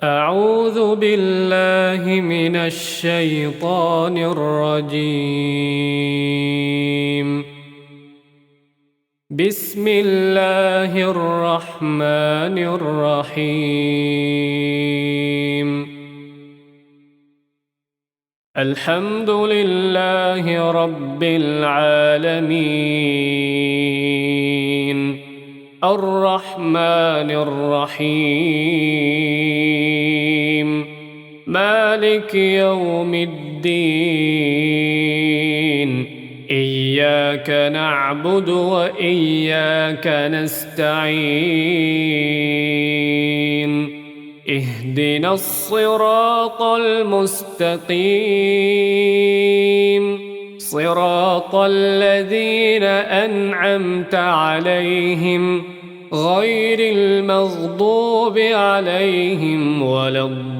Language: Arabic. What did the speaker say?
أعوذ بالله من الشيطان الرجيم. بسم الله الرحمن الرحيم. الحمد لله رب العالمين، الرحمن الرحيم، مالك يوم الدين. إياك نعبد وإياك نستعين. اهدنا الصراط المستقيم، صراط الذين أنعمت عليهم غير المغضوب عليهم ولا الضالين.